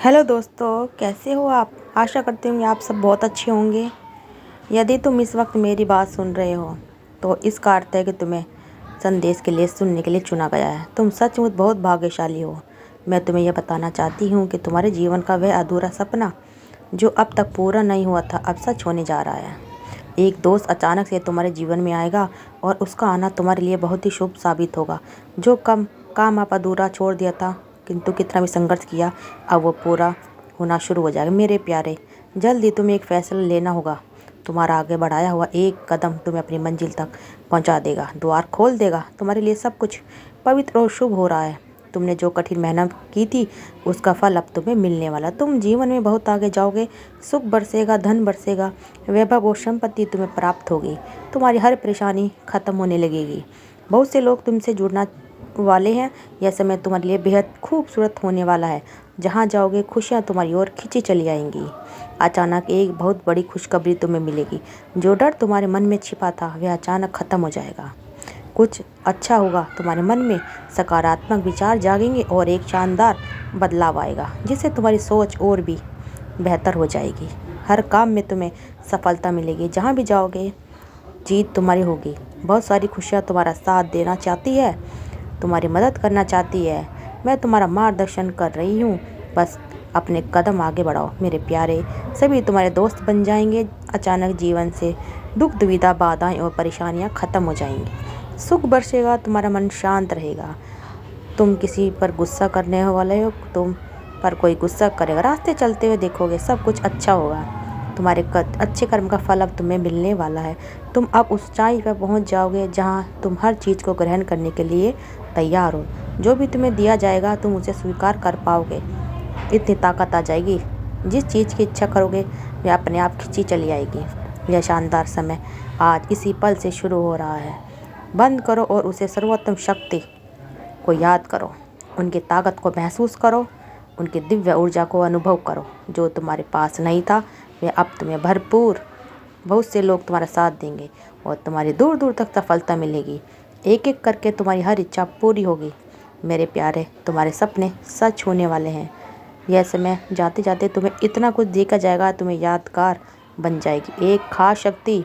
Hello दोस्तों, कैसे हो आप। आशा करती हूँ कि आप सब बहुत अच्छे होंगे। यदि तुम इस वक्त मेरी बात सुन रहे हो तो इसका अर्थ है कि तुम्हें संदेश के लिए सुनने के लिए चुना गया है। तुम सचमुच बहुत भाग्यशाली हो। मैं तुम्हें यह बताना चाहती हूँ कि तुम्हारे जीवन का वह अधूरा सपना जो अब तक पूरा नहीं हुआ था, अब सच होने जा रहा है। एक दोस्त अचानक से तुम्हारे जीवन में आएगा और उसका आना तुम्हारे लिए बहुत ही शुभ साबित होगा। जो काम आप अधूरा छोड़ दिया था, किंतु कितना भी संघर्ष किया, अब वो पूरा होना शुरू हो जाएगा। मेरे प्यारे, जल्द ही तुम्हें एक फैसला लेना होगा। तुम्हारा आगे बढ़ाया हुआ एक कदम तुम्हें अपनी मंजिल तक पहुंचा देगा, द्वार खोल देगा। तुम्हारे लिए सब कुछ पवित्र और शुभ हो रहा है। तुमने जो कठिन मेहनत की थी उसका फल अब तुम्हें मिलने वाला। तुम जीवन में बहुत आगे जाओगे। सुख बरसेगा, धन बरसेगा, वैभव और संपत्ति तुम्हें प्राप्त होगी। तुम्हारी हर परेशानी खत्म होने लगेगी। बहुत से लोग तुमसे जुड़ना वाले हैं। यह समय तुम्हारे लिए बेहद खूबसूरत होने वाला है। जहाँ जाओगे खुशियाँ तुम्हारी ओर खींची चली आएंगी। अचानक एक बहुत बड़ी खुशखबरी तुम्हें मिलेगी। जो डर तुम्हारे मन में छिपा था वह अचानक खत्म हो जाएगा। कुछ अच्छा होगा। तुम्हारे मन में सकारात्मक विचार जागेंगे और एक शानदार बदलाव आएगा, जिससे तुम्हारी सोच और भी बेहतर हो जाएगी। हर काम में तुम्हें सफलता मिलेगी। जहाँ भी जाओगे जीत तुम्हारी होगी। बहुत सारी खुशियाँ तुम्हारा साथ देना चाहती है, तुम्हारी मदद करना चाहती है। मैं तुम्हारा मार्गदर्शन कर रही हूँ। बस अपने कदम आगे बढ़ाओ। मेरे प्यारे, सभी तुम्हारे दोस्त बन जाएंगे। अचानक जीवन से दुख, दुविधा, बाधाएं और परेशानियाँ खत्म हो जाएंगी। सुख बरसेगा, तुम्हारा मन शांत रहेगा। तुम किसी पर गुस्सा करने वाले हो, तुम पर कोई गुस्सा करेगा। रास्ते चलते हुए देखोगे सब कुछ अच्छा होगा। तुम्हारे अच्छे कर्म का फल अब तुम्हें मिलने वाला है। तुम अब उस ऊंचाई पर पहुंच जाओगे जहां तुम हर चीज़ को ग्रहण करने के लिए तैयार हो। जो भी तुम्हें दिया जाएगा तुम उसे स्वीकार कर पाओगे। इतनी ताकत आ जाएगी, जिस चीज़ की इच्छा करोगे वह अपने आप खिंची चली आएगी। यह शानदार समय आज इसी पल से शुरू हो रहा है। बंद करो और उसे सर्वोत्तम शक्ति को याद करो। उनकी ताकत को महसूस करो, उनकी दिव्य ऊर्जा को अनुभव करो। जो तुम्हारे पास नहीं था वह अब तुम्हें भरपूर। बहुत से लोग तुम्हारा साथ देंगे और तुम्हारी दूर दूर तक सफलता मिलेगी। एक एक करके तुम्हारी हर इच्छा पूरी होगी। मेरे प्यारे, तुम्हारे सपने सच होने वाले हैं। यह समय जाते जाते तुम्हें इतना कुछ देखा जाएगा, तुम्हें यादगार बन जाएगी। एक खास शक्ति,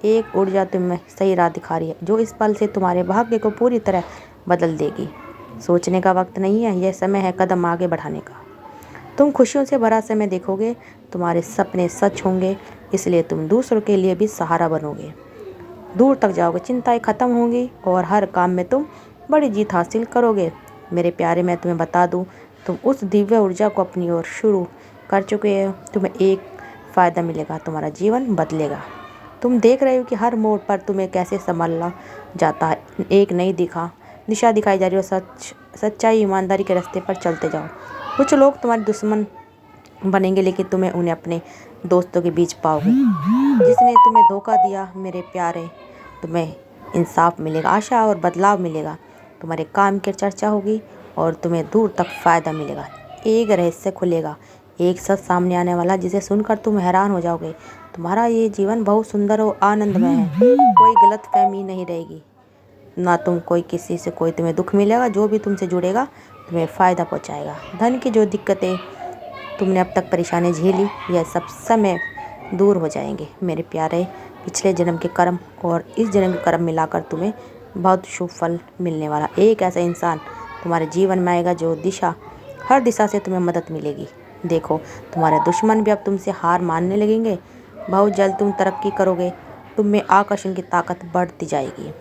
एक ऊर्जा तुम्हें सही राह दिखा रही है, जो इस पल से तुम्हारे भाग्य को पूरी तरह बदल देगी। सोचने का वक्त नहीं है, यह समय है कदम आगे बढ़ाने का। तुम खुशियों से भरा समय देखोगे। तुम्हारे सपने सच होंगे, इसलिए तुम दूसरों के लिए भी सहारा बनोगे। दूर तक जाओगे, चिंताएं खत्म होंगी और हर काम में तुम बड़ी जीत हासिल करोगे। मेरे प्यारे, मैं तुम्हें बता दूं, तुम उस दिव्य ऊर्जा को अपनी ओर शुरू कर चुके हो। तुम्हें एक फ़ायदा मिलेगा, तुम्हारा जीवन बदलेगा। तुम देख रहे हो कि हर मोड़ पर तुम्हें कैसे संभाला जाता है। एक नई दिशा दिखाई जा रही हो। सच्चाई, ईमानदारी के रास्ते पर चलते जाओ। कुछ लोग तुम्हारे दुश्मन बनेंगे, लेकिन तुम्हें उन्हें अपने दोस्तों के बीच पाओगे। जिसने तुम्हें धोखा दिया, मेरे प्यारे, तुम्हें इंसाफ मिलेगा, आशा और बदलाव मिलेगा। तुम्हारे काम की चर्चा होगी और तुम्हें दूर तक फ़ायदा मिलेगा। एक रहस्य खुलेगा, एक सच सामने आने वाला, जिसे सुनकर तुम हैरान हो जाओगे। तुम्हारा ये जीवन बहुत सुंदर और आनंदमय है। कोई गलतफहमी नहीं रहेगी, ना कोई किसी से कोई तुम्हें दुख मिलेगा। जो भी तुमसे जुड़ेगा तुम्हें फ़ायदा पहुंचाएगा। धन की जो दिक्कतें तुमने अब तक परेशानी झेली, यह सब समय दूर हो जाएंगे। मेरे प्यारे, पिछले जन्म के कर्म और इस जन्म के कर्म मिलाकर तुम्हें बहुत शुभ फल मिलने वाला। एक ऐसा इंसान तुम्हारे जीवन में आएगा जो हर दिशा से तुम्हें मदद मिलेगी। देखो, तुम्हारे दुश्मन भी अब तुमसे हार मानने लगेंगे। बहुत जल्द तुम तरक्की करोगे। तुम में आकर्षण की ताकत बढ़ती जाएगी।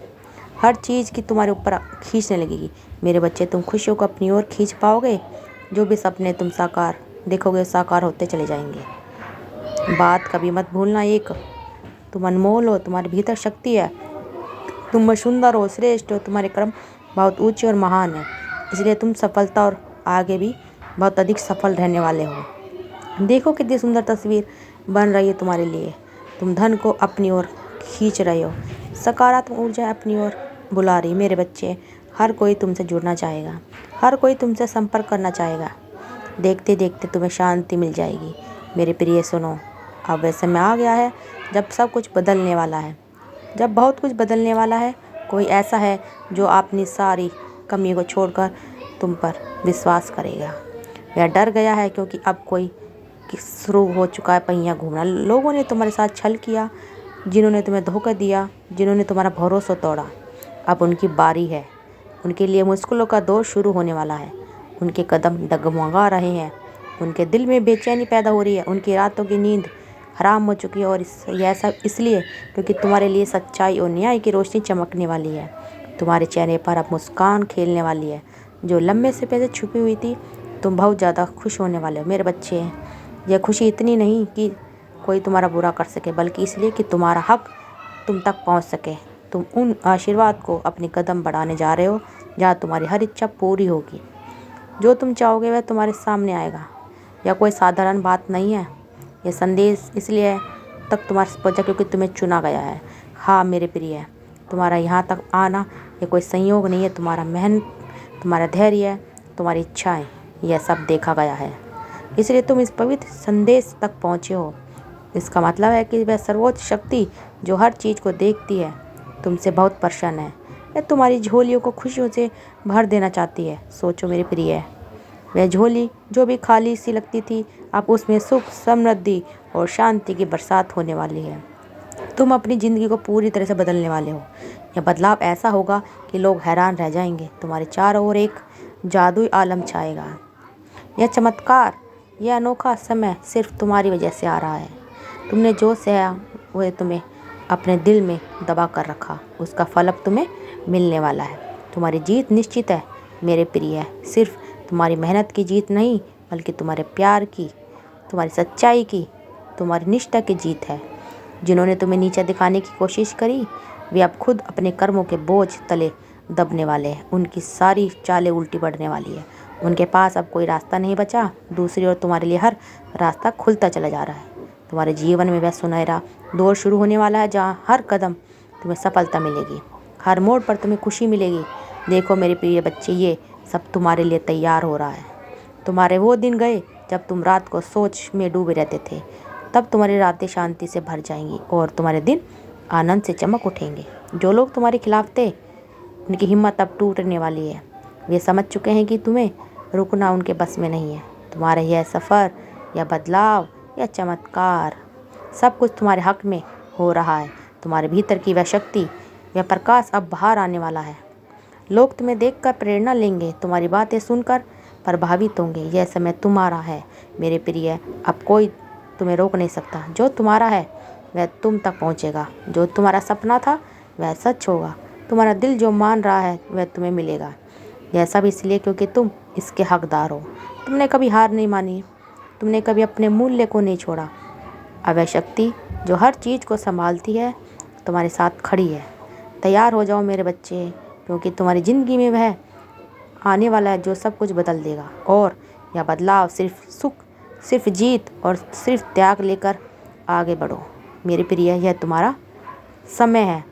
हर चीज़ की तुम्हारे ऊपर खींचने लगेगी। मेरे बच्चे, तुम खुशियों को अपनी ओर खींच पाओगे। जो भी सपने तुम साकार देखोगे साकार होते चले जाएंगे। बात कभी मत भूलना, एक तुम अनमोल हो, तुम्हारे भीतर शक्ति है। तुम सुंदर हो, श्रेष्ठ हो, तुम्हारे कर्म बहुत ऊंचे और महान है। इसलिए तुम सफलता और आगे भी बहुत अधिक सफल रहने वाले हो। देखो कितनी सुंदर तस्वीर बन रही है तुम्हारे लिए। तुम धन को अपनी ओर खींच रहे हो, सकारात्मक ऊर्जा अपनी ओर बुला रही। मेरे बच्चे, हर कोई तुमसे जुड़ना चाहेगा, हर कोई तुमसे संपर्क करना चाहेगा। देखते देखते तुम्हें शांति मिल जाएगी। मेरे प्रिय, सुनो, अब वह समय आ गया है जब सब कुछ बदलने वाला है, जब बहुत कुछ बदलने वाला है। कोई ऐसा है जो अपनी सारी कमियों को छोड़कर तुम पर विश्वास करेगा। वह डर गया है क्योंकि अब कोई शुरू हो चुका है पहिया घूमना। लोगों ने तुम्हारे साथ छल किया, जिन्होंने तुम्हें धोखा दिया, जिन्होंने तुम्हारा भरोसा तोड़ा, अब उनकी बारी है। उनके लिए मुश्किलों का दौर शुरू होने वाला है। उनके कदम डगमगा रहे हैं, उनके दिल में बेचैनी पैदा हो रही है, उनकी रातों की नींद हराम हो चुकी है। और यह सब इसलिए क्योंकि तुम्हारे लिए सच्चाई और न्याय की रोशनी चमकने वाली है। तुम्हारे चेहरे पर अब मुस्कान खेलने वाली है, जो लंबे से पहले छुपी हुई थी। तुम बहुत ज़्यादा खुश होने वाले हो मेरे बच्चे। यह खुशी इतनी नहीं कि कोई तुम्हारा बुरा कर सके, बल्कि इसलिए कि तुम्हारा हक तुम तक पहुंच सके। तुम उन आशीर्वाद को अपनी कदम बढ़ाने जा रहे हो जहाँ तुम्हारी हर इच्छा पूरी होगी। जो तुम चाहोगे वह तुम्हारे सामने आएगा। यह कोई साधारण बात नहीं है। यह संदेश इसलिए तक तुम्हारे पहुँचा क्योंकि तुम्हें चुना गया है। हाँ मेरे प्रिय, तुम्हारा यहाँ तक आना ये कोई संयोग नहीं है। तुम्हारा मेहनत, तुम्हारा धैर्य, तुम्हारी इच्छाएं, यह सब देखा गया है। इसलिए तुम इस पवित्र संदेश तक पहुँचे हो। इसका मतलब है कि वह सर्वोच्च शक्ति जो हर चीज़ को देखती है तुमसे बहुत प्रसन्न है। वह तुम्हारी झोलियों को खुशियों से भर देना चाहती है। सोचो मेरे प्रिय, वह झोली जो भी खाली सी लगती थी, अब उसमें सुख, समृद्धि और शांति की बरसात होने वाली है। तुम अपनी ज़िंदगी को पूरी तरह से बदलने वाले हो। यह बदलाव ऐसा होगा कि लोग हैरान रह जाएंगे। तुम्हारे चारों ओर एक जादुई आलम छाएगा। यह चमत्कार, यह अनोखा समय सिर्फ तुम्हारी वजह से आ रहा है। तुमने जो सहा वह तुम्हें अपने दिल में दबा कर रखा, उसका फल अब तुम्हें मिलने वाला है। तुम्हारी जीत निश्चित है मेरे प्रिय। सिर्फ तुम्हारी मेहनत की जीत नहीं, बल्कि तुम्हारे प्यार की, तुम्हारी सच्चाई की, तुम्हारी निष्ठा की जीत है। जिन्होंने तुम्हें नीचा दिखाने की कोशिश करी, वे अब खुद अपने कर्मों के बोझ तले दबने वाले हैं। उनकी सारी चालें उल्टी पड़ने वाली है। उनके पास अब कोई रास्ता नहीं बचा। दूसरी ओर तुम्हारे लिए हर रास्ता खुलता चला जा रहा है। तुम्हारे जीवन में वह सुनहरा दौर शुरू होने वाला है जहाँ हर कदम तुम्हें सफलता मिलेगी, हर मोड़ पर तुम्हें खुशी मिलेगी। देखो मेरे प्रिय बच्चे, ये सब तुम्हारे लिए तैयार हो रहा है। तुम्हारे वो दिन गए जब तुम रात को सोच में डूबे रहते थे। तब तुम्हारी रातें शांति से भर जाएंगी और तुम्हारे दिन आनंद से चमक उठेंगे। जो लोग तुम्हारे खिलाफ थे, उनकी हिम्मत अब टूटने वाली है। वे समझ चुके हैं कि तुम्हें रुकना उनके बस में नहीं है। तुम्हारा यह सफ़र, यह बदलाव, यह चमत्कार, सब कुछ तुम्हारे हक में हो रहा है। तुम्हारे भीतर की वह शक्ति, वह प्रकाश अब बाहर आने वाला है। लोग तुम्हें देखकर प्रेरणा लेंगे, तुम्हारी बातें सुनकर प्रभावित होंगे। यह समय तुम्हारा है मेरे प्रिय। अब कोई तुम्हें रोक नहीं सकता। जो तुम्हारा है वह तुम तक पहुंचेगा। जो तुम्हारा सपना था वह सच होगा। तुम्हारा दिल जो मान रहा है वह तुम्हें मिलेगा। यह सब इसलिए क्योंकि तुम इसके हकदार हो। तुमने कभी हार नहीं मानी, तुमने कभी अपने मूल्य को नहीं छोड़ा। अब वह शक्ति जो हर चीज़ को संभालती है तुम्हारे साथ खड़ी है। तैयार हो जाओ मेरे बच्चे, क्योंकि तुम्हारी ज़िंदगी में वह आने वाला है जो सब कुछ बदल देगा। और यह बदलाव सिर्फ सुख, सिर्फ जीत और सिर्फ त्याग लेकर आगे बढ़ो मेरे प्रिय। यह तुम्हारा समय है,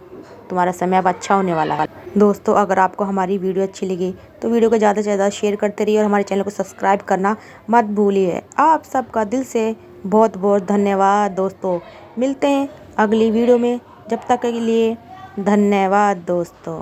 तुम्हारा समय अब अच्छा होने वाला है। दोस्तों, अगर आपको हमारी वीडियो अच्छी लगी तो वीडियो को ज़्यादा से ज़्यादा शेयर करते रहिए और हमारे चैनल को सब्सक्राइब करना मत भूलिए। आप सबका दिल से बहुत बहुत धन्यवाद दोस्तों। मिलते हैं अगली वीडियो में, जब तक के लिए धन्यवाद दोस्तों।